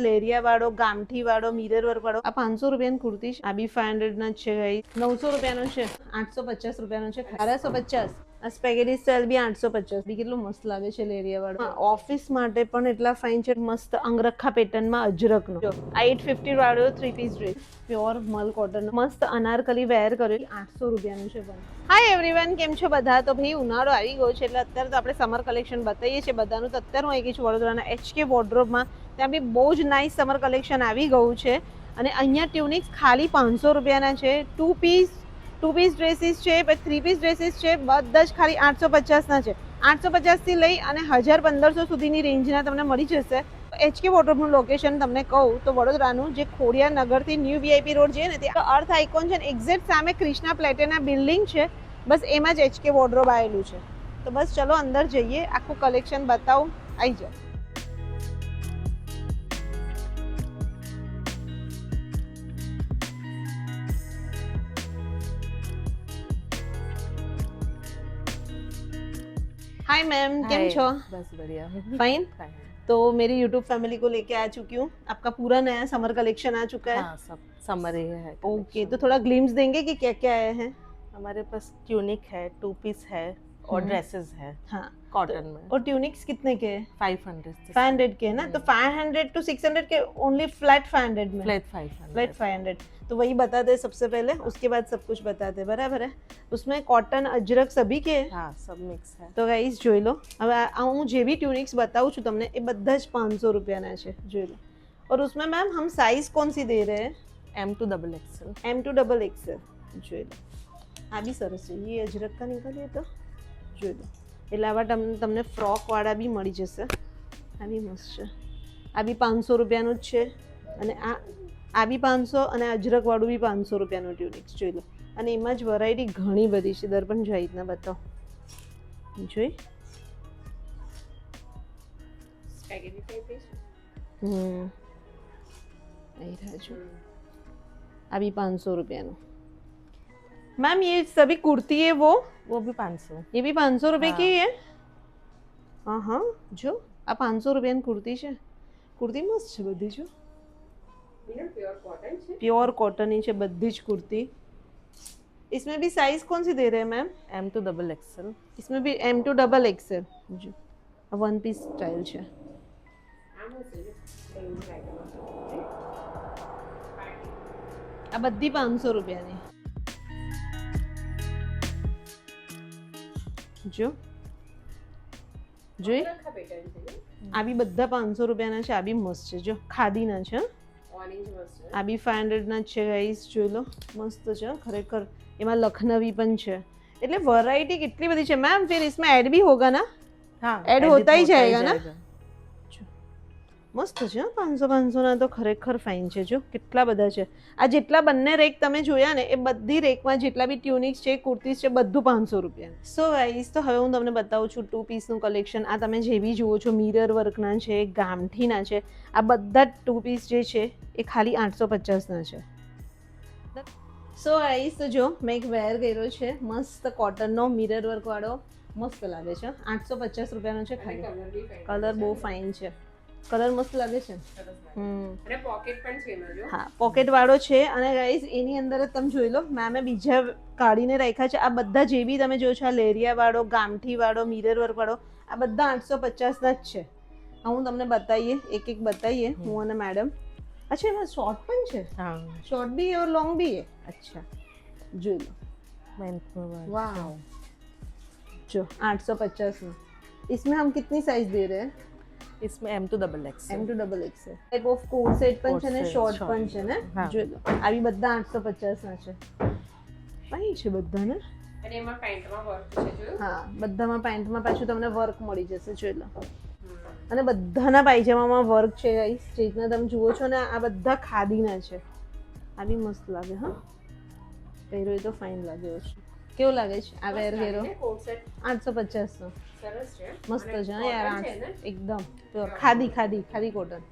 લેરિયા વાળો, ગામઠી વાળો, મિરર વર્ક વાળો. આ 500 રૂપિયાની કુર્તી છે. આ બી 500 ના છે ગાઈસ. 900 રૂપિયાનો છે. 850 રૂપિયાનો છે. 1250. આ સ્પેગેટી સ્ટાઇલ બી 850. બી કેટલું મસ્ત લાગે છે લેરિયા વાળો. ઓફિસ માટે પણ એટલા ફાઇન છે. મસ્ત અંગરખા પેટર્નમાં અજરકનો. જો આ 850 વાળો 3 પીસ ડ્રેસ, પ્યોર મલ કોટન, મસ્ત અનારકલી વેર કર્યો. 800 રૂપિયાનું છે પણ. હાય એવરીવન, કેમ છો બધા? તો ભાઈ ઉનાળો આવી ગયો છે એટલે અત્યારે તો આપણે સમર કલેક્શન બતાવીએ છીએ બધાનું. તો અત્યારે હું આવી ગઈ છું વડોદરાના HK વોર્ડરોબમાં. ત્યાં બી બહુ જ નાઇસ સમર કલેક્શન આવી ગયું છે. અને અહીંયા ટ્યુનિક્સ ખાલી 500 રૂપિયાના છે. ટુ પીસ ડ્રેસીસ છે, પછી 3 પીસ ડ્રેસીસ છે, બધા જ ખાલી 850ના છે. 850થી લઈ અને 1000-1500 સુધીની રેન્જના તમને મળી જશે. HK વોર્ડરોબનું લોકેશન તમને કહું તો વડોદરાનું જે ખોડિયાર નગરથી ન્યૂ VIP રોડ છે ને ત્યાં અર્થ આઇકોન છે ને એક્ઝેક્ટ સામે ક્રિષ્ના પ્લેટેના બિલ્ડિંગ છે. બસ એમાં જ HK વોર્ડરોબ આવેલું છે. તો બસ ચલો અંદર જઈએ, આખું કલેક્શન બતાવું. આવી જાઓ. हाय मैम, केम छो? बस बढ़िया। फाइन। तो मेरी यूट्यूब फैमिली को लेके आ चुकी हूँ. आपका पूरा नया समर कलेक्शन आ चुका है. हाँ, सब समर ही है। ओके, तो थोड़ा ग्लिम्स देंगे कि क्या क्या आया है. हमारे पास ट्यूनिक है, 2 पीस है और ड्रेसेस है। हाँ, कॉटन में। और ट्यूनिक्स कितने के हैं? 500 के है ना. तो 500 to 600 के ओनली फ्लैट 500 में. फ्लैट 500। फ्लैट 500. तो वही बता दे सबसे पहले, उसके बाद सब कुछ बता दे. बराबर है. उसमें कॉटन अजरक सभी के हैं. हाँ, सब मिक्स है. तो गाइस જોઈ લો. હવે હું જે भी ट्यूनिक्स बताऊँ છું તમને એ બધા જ 500 રૂપિયાના છે. જોઈ લો. और उसमें मैम हम साइज कौन सी दे रहे हैं? M to XXL। M to XXL. જોઈ લો. આ બી સરસ છે. ये अजरक का निकालिए तो જોઈ લો. એટલે આવા તમને ફ્રોક વાળા બી મળી જશે. આ બી મસ્ત છે. આ બી 500 રૂપિયાનું જ છે. અને આ બી 500 અને અજરક વાળું બી 500 રૂપિયાનું ટ્યુનિક્સ. જોઈ લો. અને એમાં જ વેરાયટી ઘણી બધી છે. દર્પણ જોઈ રીતના બતાવો. જોઈ स्पैगेटी टाइप है। आई रहा जो अभी 500 रुपया नो. मैम ये सभी कुर्ती है वो भी 500। ये भी 500 रुपए हाँ। की है. हाँ हाँ, जो આ 500 રૂપિયાની કુર્તી છે. કુર્તી મસ્ત છે બધી. જો प्योर कॉटन है। प्योर कॉटन ही છે બધી જ કુર્તી. इसमें भी साइज कौन सी दे रहे हैं मैम? M to XXL। इसमें भी M to XXL. जो वन पीस स्टाइल છે. આ બધી 500 રૂપિયાની. જો જોઈ આ બી બધા 500 રૂપિયાના છે. આ બી મસ્ત છે. જો ખાદીના છે. આ બી 500 ના છે ગાઈસ. જોઈ લો મસ્ત છે ખરેખર. એમાં લખનવી પણ છે. એટલે वैरायटी कितनी बड़ी है मैम. फिर इसमें ऐड भी होगा ना? हाँ, ऐड होता ही जाएगा ना. મસ્ત છે. 500 ના તો ખરેખર ફાઇન છે. જો કેટલા બધા છે. આ જેટલા બંને રેક તમે જોયા ને એ બધી રેકમાં જેટલા બી ટ્યુનિક્સ છે, કુર્તીઝ છે, બધું 500 રૂપિયા. સો ગાઈસ, તો હવે હું તમને બતાવું છું 2 પીસનું કલેક્શન. આ તમે જે બી જુઓ છો મિરર વર્કના છે, ગામઠીના છે. આ બધા 2 પીસ જે છે એ ખાલી 850ના છે. સો ગાઈસ, તો જો મેં એક વેર કર્યો છે મસ્ત કોટનનો મિરર વર્ક વાળો. મસ્ત લાગે છે. 850 રૂપિયાનો છે ખાલી. કલર બહુ ફાઇન છે. કલર મસ્ત લાગે છે. અને પોકેટ પણ છે એમાં જો. હા, પોકેટ વાળો છે. અને ગાઈસ એની અંદર જ તમે જોઈ લો, મેં બીજા કાઢીને રાખ્યા છે. આ બધા જે બી તમે જોયો છો, આ લેરિયા વાળો, ગામઠી વાળો, મિરર વર્ક વાળો, આ બધા 850ના જ છે. હું તમને બતાવીએ, એક એક બતાવીએ હું અને મેડમ. अच्छा એમાં શોર્ટ પણ છે. हाँ, शॉर्ट भी है और लॉन्ग भी है. अच्छा જોઈ लो. वाह। जो 850 में इसमें हम कितनी साइज दे रहे हैं? इसमें M to XXL। M to XXL. Type of coat set પણ છે ને શોર્ટ પણ છે ને. જોઈ લો. આવી બધા 850 ના છે. ફાઈન છે બધા ને. અને એમાં પેન્ટમાં વર્ક છે જો. હા, બધામાં પેન્ટમાં પાછું તમને વર્ક મળી જશે. જોઈ લો. અને બધાના પાયજામામાં વર્ક છે ગાઈસ. જે રીતના તમે જુઓ છો ને આ બધા ખાદીના છે. આ બી મસ્ત લાગે. હા, પહેર્યો તો ફાઇન લાગે છે. કેવો લાગે છે આ વેર પહેરો? 850 નો. સરસ છે. મસ્ત છે હા યાર. એકદમ પ્યોર ખાદી કોટન.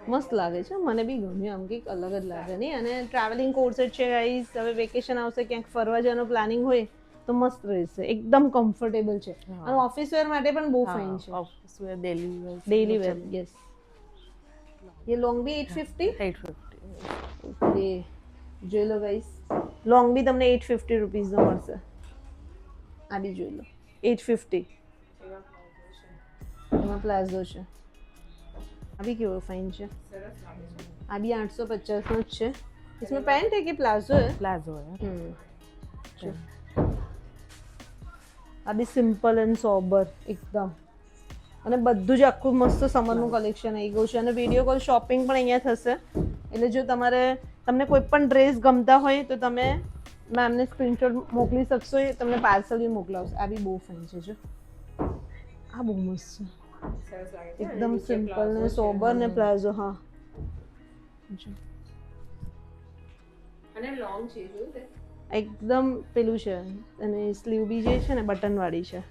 મસ્ત લાગે છે. મને બી ગમ્યું. આમ કંઈક અલગ જ લાગે નહીં. અને ટ્રાવેલિંગ કોટ સેટ છે ગાઈસ. હવે વેકેશન આવશે, ક્યાંક ફરવા જવાનું પ્લાનિંગ હોય તો મસ્ત રહેશે, એકદમ કમ્ફર્ટેબલ છે હા. અને ઓફિસ વેર માટે પણ બહુ ફાઇન છે. Office where daily wear daily wear, yes. ये लॉन्ग भी 850. 850 ઓકે, જોઈ લો ગાઈસ, લોંગ બી તમને 850 રૂપીસનો મળશે. આ બી જોઈ લો 850. એમાં પ્લાઝો છે. આ બી કેવો ફાઇન છે. આ બી 850 નો જ છે. इसमें पैंट है कि प्लाजो है? प्लाजो है जो આ બી સિમ્પલ એન્ડ સોબર એકદમ, અને બધું જ આખું મસ્ત સમરનું કલેક્શન આવી ગયું છે. અને વિડીયો કોલ શોપિંગ પણ અહીંયા થશે. એટલે જો તમને કોઈ પણ ડ્રેસ ગમતા હોય તો તમે મેમને સ્ક્રીનશોટ મોકલી શકશો, એ તમને પાર્સલ બી મોકલાવશે. આ બી બહુ ફાઇન છે. જો આ બહુ મસ્ત છે, એકદમ સિમ્પલ ને સોબર ને પ્લાઝો. હા, જો અને લોંગ છે, જોયું તે એકદમ પેલું છે, અને સ્લીવ બી જે છે ને બટન વાળી છે,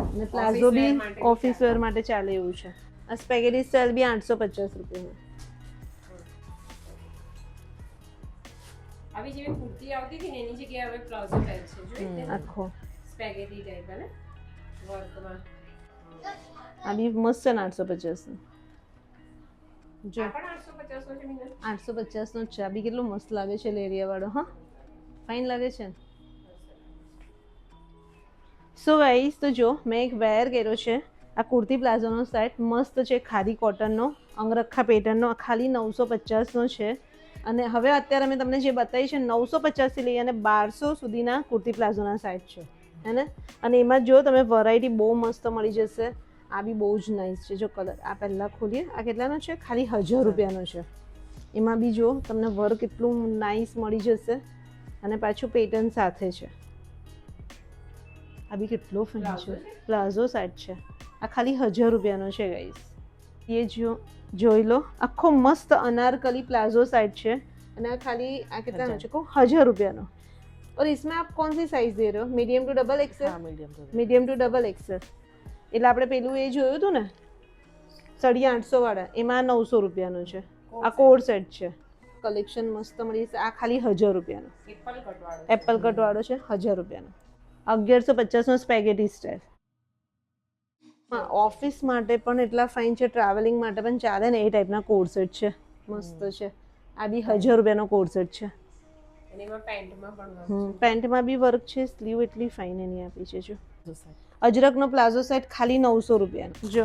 અને પ્લાઝો બી ઓફિસ વેર માટે ચાલે એવું છે. આ સ્પેગેટી સ્ટાઇલ બી 850 રૂપિયામાં. આવી જેવી કુર્તી આવતી હતી ને એની જગ્યાએ હવે પ્લાઝો ટાઈપ છે, જોયું તે આખો સ્પેગેટી ટાઈપ હે વર્કમાં. આ બી મસ્ત છે ને 850 જો આ પણ 850 નો છે મીના. 850 નો જ છે. આ બી કેટલો મસ્ત લાગે છે, લેરિયા વાળો. હા, ફાઇન લાગે છે. સો ગાઈસ, તો જો મેં એક વેર કર્યો છે, આ કુર્તી પ્લાઝોનો સેટ મસ્ત છે, ખાદી કોટનનો, અંગરખા પેટર્નનો, ખાલી 950 નો છે. અને હવે અત્યારે મેં તમને જે બતાવી છે 950 થી લઈ અને 1200 સુધીના કુર્તી પ્લાઝોના સેટ છે, હે ને. અને એમાં જો તમે વેરાયટી બહુ મસ્ત મળી જશે. આ બી બહુ જ નાઇસ છે. જો કલર આ પહેલાં ખોલીએ, આ કેટલાનો છે? ખાલી 1000 રૂપિયાનો છે. એમાં બી જો તમને વર્ક એટલું નાઇસ મળી જશે, અને પાછું પેટર્ન સાથે છે. આ બી કેટલો ફાઇન છે, પ્લાઝો સેટ છે. આ ખાલી 1000 રૂપિયાનો છે ગાઈસ. એ જોઈ લો, આખો મસ્ત અનારકલી પ્લાઝો સેટ છે, અને આ ખાલી આ કેટલાનો છે કહો? 1000 रुपया. और इसमें आप कौन सी साइज दे रहे हो? Medium to double XL? हाँ मीडियम टू डबल एक्सेल. એટલે આપણે પેલું એ જોયું હતું ને 850 વાળા, એમાં 900 રૂપિયાનો છે. આ કોડ સેટ છે. કલેક્શન મસ્ત મળી જશે. આ ખાલી 1000 રૂપિયાનો એપલ કટ વાળો છે, 1000 રૂપિયાનો. 1150 નો સ્પેગેટી સ્ટાઇલ. હા, ઓફિસ માટે પણ એટલા ફાઇન છે, ટ્રાવેલિંગ માટે પણ ચાલે ને એ ટાઈપના કોડ સેટ છે, મસ્ત છે. આ બી 1000 રૂપિયાનો કોડ સેટ છે. અને એમાં પેન્ટમાં પણ પેન્ટમાં બી વર્ક છે, સ્લીવ એટલી ફાઇન એની આપી છે. જો અજરકનો પ્લાઝો સેટ ખાલી 900 રૂપિયાનો. જો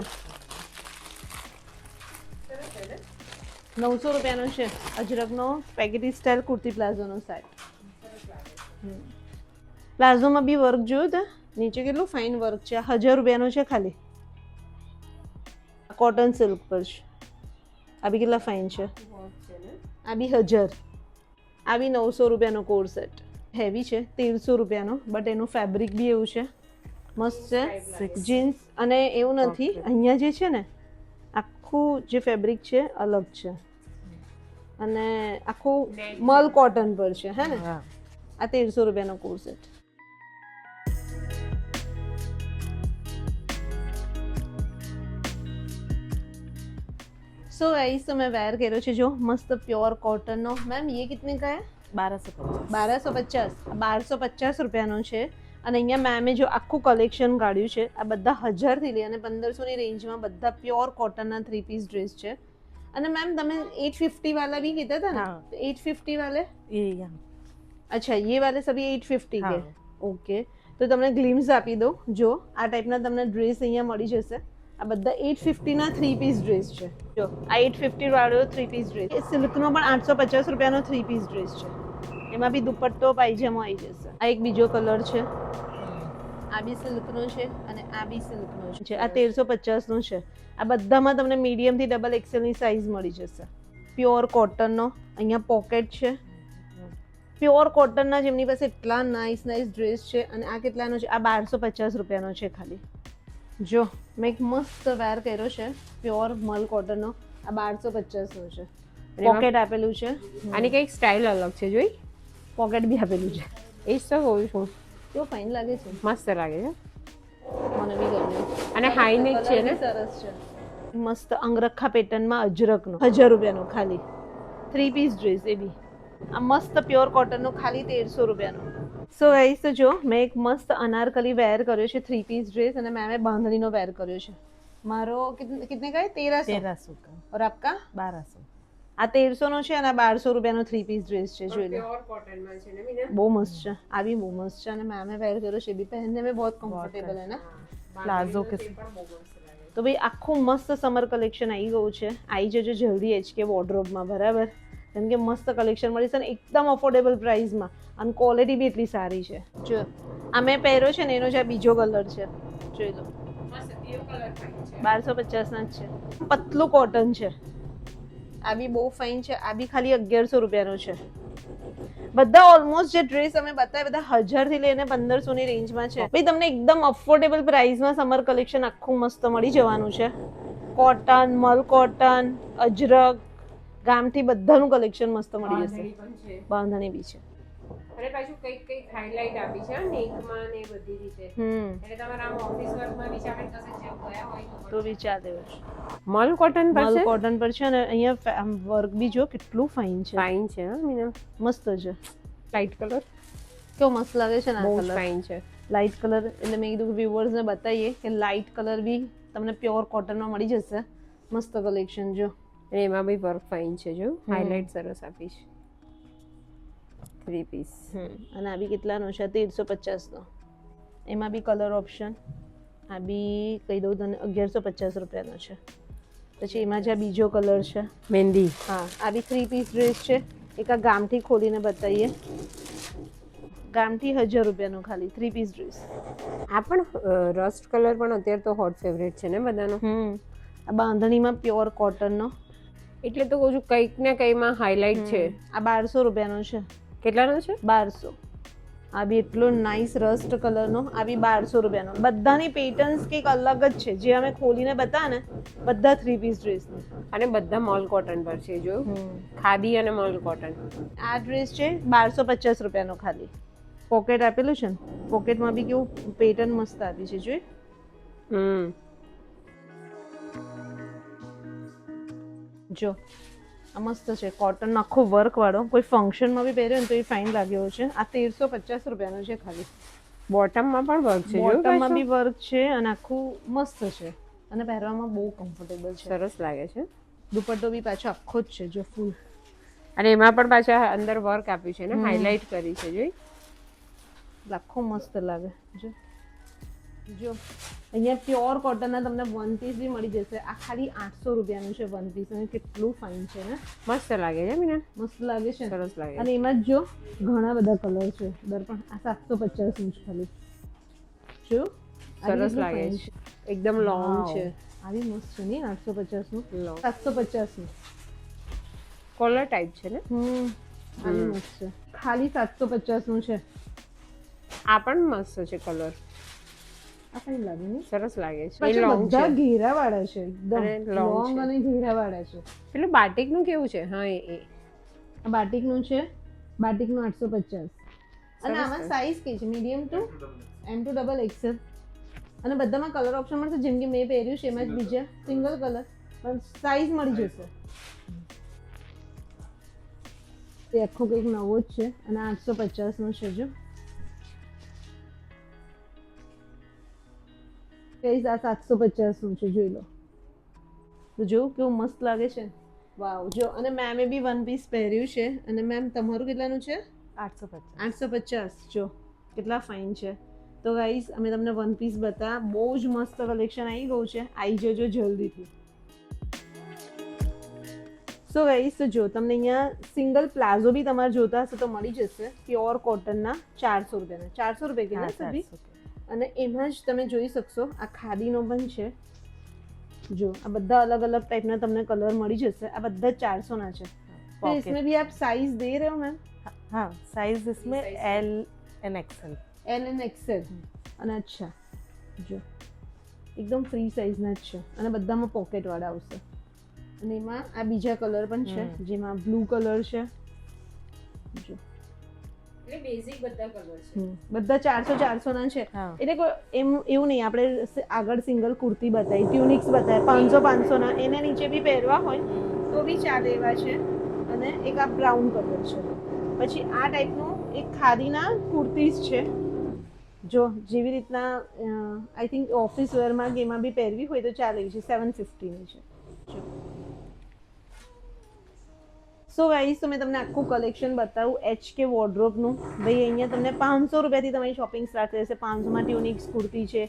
900 રૂપિયાનો છે અજરકનો સ્પેગેટી સ્ટાઇલ કુર્તી પ્લાઝોનો સેટ. પ્લાઝોમાં બી વર્ક જોયું તો નીચે કેટલું ફાઇન વર્ક છે. 1000 રૂપિયાનો છે ખાલી. કોટન સિલ્ક પર છે. આ બી કેટલા ફાઇન છે. આ બી 1000. આ બી 900 રૂપિયાનો કોડ સેટ. હેવી છે, 1300 રૂપિયાનો, બટ એનું ફેબ્રિક બી એવું છે, મસ્ત છે. જીન્સ અને એવું નથી, અહીંયા જે છે ને આખું જે ફેબ્રિક છે અલગ છે, અને આખું મલ કોટન પર છે, હે ને. આ 1300 રૂપિયાનો કોડ સેટ. सो गाइस, तो मैं वेयर करो छे जो मस्त प्योर कॉटन नो. मैम ये कितने का है? 1250. 1250 રૂપિયાનો છે. અને અહીંયા મેમે જો આખું કલેક્શન કાઢ્યું છે, આ બધા 1000 થી લઈ અને 1500 ની રેન્જમાં બધા પ્યોર કોટનના 3 પીસ ડ્રેસ છે. અને મેમ તમે 850 वाला भी કીધા હતા ને? 850 वाले ये यहाँ अच्छा, ये वाले सभी 850 के. ઓકે, તો તમને ગ્લિમ્સ આપી દો. જો આ ટાઈપના તમને ડ્રેસ અહીંયા મળી જશે. આ બધા 850 ના 3 પીસ ડ્રેસ છે. જો આ 850 વાળો 3 પીસ ડ્રેસ, એ સિલ્કનો પણ 850 રૂપિયાનો 3 પીસ ડ્રેસ છે. એમાં બી દુપટ્ટો પાયજામો આવી જશે. આ એક બીજો કલર છે, આ બી સિલ્કનો છે, અને આ બી સિલ્કનો છે. આ 1350 નો છે. આ બધામાં તમને મીડિયમ થી ડબલ એક્સેલ ની સાઈઝ મળી જશે. પ્યોર કોટનનો. અહીંયા પોકેટ છે. પ્યોર કોટનના જેમની પાસે એટલા નાઇસ ડ્રેસ છે. અને આ કેટલાનો છે? આ 1250 રૂપિયાનો છે ખાલી. જો મેં એક મસ્ત વેર કર્યો છે, પ્યોર મલ કોટનનો. આ 1250 નો છે. પોકેટ આપેલું છે. આની કઈક સ્ટાઇલ અલગ છે, જોઈ પોકેટ બી આપેલું છે. એ જ તો હોવું છું. કેવો ફાઇન લાગે છે. મસ્ત લાગે છે, મને બી ગમ્યું. અને હાઈ નેક છે ને, સરસ છે. મસ્ત અંગરખા પેટર્નમાં અજરકનો 1000 રૂપિયાનો ખાલી 3 પીસ ડ્રેસ. એ બી આ મસ્ત પ્યોર કોટનનો ખાલી 1300 રૂપિયાનો. સો ગાઈસ તો જો મેં એક મસ્ત અનારકલી વેર કર્યો છે 3 પીસ ડ્રેસ અને મેં બાંધણીનો વેર કર્યો છે મારો કિતને का है 1300 1300 का और आपका 1200 આ 1300 નો છે અને આ 1200 રૂપિયાનો 3 પીસ ડ્રેસ છે જોઈ લો प्योर कॉटन में છે ને મીના બહુ મસ્ત છે આ બી બહુ મસ્ત છે અને મેં વેર કર્યો છે બી પહેનने में बहुत कंफर्टेबल है ना प्लाजो के તે પણ બહુ મસ્ત લાગે તો ભાઈ આખું મસ્ત સમર કલેક્શન આવી ગયું છે આવી જજો જલ્દી HK વોર્ડરોબમાં બરાબર કેમ કે મસ્ત કલેક્શન મળી છે અને એકદમ અફોર્ડેબલ પ્રાઇસમાં અને ક્વોલિટી બી એટલી સારી છે જો આ મેં પહેર્યો છે ને એનો જે આ બીજો કલર છે જોઈ લો મસ્ત પીળો કલર ફાઇન છે 1250 ના જ છે પતલું કોટન છે આ બી બહુ ફાઇન છે આ બી ખાલી 1100 રૂપિયાનો છે બધા ઓલમોસ્ટ જે ડ્રેસ અમે બતાવ્યા બધા 1000 થી લઈને 1500 ની રેન્જમાં છે ભાઈ તમને એકદમ અફોર્ડેબલ પ્રાઇસમાં સમર કલેક્શન આખું મસ્ત મળી જવાનું છે કોટન મલ કોટન અજરક ગામથી બધાનું કલેક્શન મસ્ત મળી જશે બાંધણી પણ છે બાંધણી બી છે અને પાછું કઈક હાઇલાઇટ આપી છે નેકમાં ને બધી રીતે એટલે તમારા આમ ઓફિસ વર્કમાં વિચાર કશે જેવું ગયા હોય તો વિચાર દેવો છે મલ કોટન મલ કોટન પર છે અને અહીંયા વર્ક બી જો કેટલું ફાઇન છે ફાઇન છે હા મીના મસ્ત છે લાઇટ કલર કેવો મસ્ત લાગે છે ને આ બહુ કલર ફાઇન છે લાઇટ કલર એટલે મેં કીધું વ્યુઅર્સને બતાવીએ કે લાઇટ કલર બી તમને પ્યોર કોટનમાં મળી જશે મસ્ત કલેક્શન જો અને એમાં બી વર્ક ફાઇન છે જો હાઇલાઇટ સરસ આપી છે 3 પીસ અને આ બી કેટલાનો છે 1350 નો એમાં બી કલર ઓપ્શન આ બી કહી દઉં તને 1150 રૂપિયાનો છે પછી એમાં જે આ બીજો કલર છે મહેંદી હા આ બી 3 પીસ ડ્રેસ છે એક આ ગામઠી ખોલીને બતાવીએ ગામઠી 1000 રૂપિયાનો ખાલી 3 પીસ ડ્રેસ આ પણ રસ્ટ કલર પણ અત્યારે તો હોટ ફેવરેટ છે ને બધાનો આ બાંધણીમાં પ્યોર કોટનનો એટલે તો કહું છું કંઈક ને કંઈમાં હાઇલાઇટ છે આ 1200 રૂપિયાનો છે કેટલાનો છે 1200 આ બી એટલો નાઇસ રસ્ટ કલરનો આ બી 1200 રૂપિયાનો બધાની પેટર્ન્સ કંઈક અલગ જ છે જે અમે ખોલીને બતા ને બધા 3 પીસ ડ્રેસની અને બધા મોલ કોટન પર છે જો ખાદી અને મોલ કોટન આ ડ્રેસ છે 1250 રૂપિયાનો ખાલી પોકેટ આપેલું છે ને પોકેટમાં બી કેવું પેટર્ન મસ્ત આપી છે જોઈ જો આ મસ્ત છે કોટન આખો વર્ક વાળો કોઈ ફંક્શનમાં બી પહેર્યો ને તો એ ફાઇન લાગ્યો છે આ 1350 રૂપિયાનો છે ખાલી બોટમમાં પણ વર્ક છે જો બોટમમાં બી વર્ક છે અને આખું મસ્ત છે અને પહેરવામાં બહુ કમ્ફર્ટેબલ છે સરસ લાગે છે દુપટ્ટો બી પાછો આખો જ છે જો ફૂલ અને એમાં પણ પાછા અંદર વર્ક આપ્યું છે ને હાઇલાઇટ કરી છે જોઈ આખો મસ્ત લાગે જો જો અહીંયા પ્યોર કોટનના તમને વન પીસ બી મળી જશે આ ખાલી 800 રૂપિયાનું છે વન પીસ અને કેટલું ફાઇન છે ને મસ્ત લાગે છે મીના મસ્ત લાગે છે સરસ લાગે અને એમાં જ જો ઘણા બધા કલર છે દર્પણ આ 750 નું છે ખાલી જો સરસ લાગે છે એકદમ લોંગ છે આવી મસ્ત છે ને 850 નું લોંગ 750 નું કોલર ટાઈપ છે ને આવી મસ્ત છે ખાલી 750 નું છે આ પણ મસ્ત છે કલર આ કઈ લાગે ને સરસ લાગે છે એ પાછા લોંગ બધા છે ઘેરા વાળા છે અને એકદમ long લોંગ છે. અને ઘેરા વાળા છે પેલું બાટિક નું કેવું છે હા એ આ બાટિક નું છે બાટિક નું 850 અને સરસ આમાં છે. સાઈઝ કઈ છે medium two M to double XL અને બધામાં કલર ઓપ્શન મળશે જેમ કે મેં પહેર્યું છે એમાં જ બીજા સિંગલ કલર પણ સાઈઝ મળી જશે તે આખો કંઈક નવો જ છે અને 850 નો છે જો કઈ આ 750 નું છે જોઈ લો તો જો કેવું મસ્ત લાગે છે વાવ જો અને મેમે બી વન પીસ પહેર્યું છે અને મેમ તમારું કેટલાનું છે 850 850 જો કેટલા ફાઇન છે તો ગાઈસ અમે તમને વન પીસ બતા બહુ જ મસ્ત કલેક્શન આવી ગયું છે આવી જજો જલ્દીથી સો ગાઈસ તો જો તમને અહીંયા સિંગલ પ્લાઝો બી તમારે જોતા હશે તો મળી જશે પ્યોર કોટનના 400 રૂપિયાના 400 રૂપિયા કેટલા સભી અને એમાં જ તમે જોઈ શકશો આ ખાદીનો પણ છે જો આ બધા अलग अलग टाइप તમને કલર મળી જશે આ બધા 400 ના છે तो इसमें भी आप साइज दे रहे हो मैम हाँ साइज इसमें L and XL L and XL અને અચ્છા જો એકદમ ફ્રી સાઇઝના જ છે અને બધામાં પોકેટ વાળા આવશે અને એમાં આ બીજા કલર પણ છે જેમાં બ્લુ કલર છે જો એટલે બેઝિક બધા કલર છે બધા 400 400 ના છે હા. એટલે કોઈ એમ એવું નહીં આપણે આગળ સિંગલ કુર્તી બતાવી ટ્યુનિક્સ બતાવી 500 500 ના એના નીચે બી પહેરવા હોય તો બી ચાલે એવા છે અને એક આ બ્રાઉન કલર છે પછી આ ટાઈપનું એક ખાદીના કુર્તીઝ છે. જો જેવી રીતના આઈ થિંક ઓફિસ વેરમાં કે એમાં બી પહેરવી હોય તો ચાલે છે. 750ની છે. સો ગાઈસ, તો મેં તમને આખું કલેક્શન બતાવું HK વોર્ડરોબનું. ભાઈ અહીંયા તમને 500 રૂપિયાથી તમારી શોપિંગ સ્ટાર્ટ થઈ જશે. 500માં ટ્યુનિક્સ કુર્તી છે,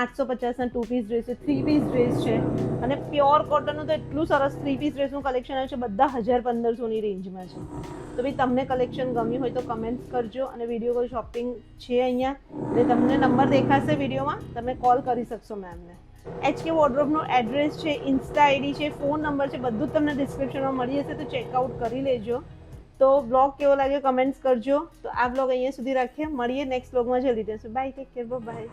850ના 2 પીસ ડ્રેસ છે, 3 પીસ ડ્રેસ છે, અને પ્યોર કોટનનું તો એટલું સરસ 3 પીસ ડ્રેસનું કલેક્શન આવ્યું છે. બધા 1000-1500ની રેન્જમાં છે. તો ભાઈ તમને કલેક્શન ગમ્યું હોય તો કમેન્ટ્સ કરજો. અને વિડીયો કોલ શોપિંગ છે અહીંયા, એટલે તમને નંબર દેખાશે વિડીયોમાં, તમે કોલ કરી શકશો મેમને. HK વોર્ડરોબનો એડ્રેસ છે, ઇન્સ્ટા આઈડી છે, ફોન નંબર છે, બધું જ તમને ડિસ્ક્રિપ્શનમાં મળી જશે, તો ચેકઆઉટ કરી લેજો. તો બ્લોગ કેવો લાગ્યો કમેન્ટ્સ કરજો. તો આ બ્લોગ અહીંયા સુધી રાખીએ, મળીએ નેક્સ્ટ બ્લોગમાં જલ્દી. Bye, take care, by.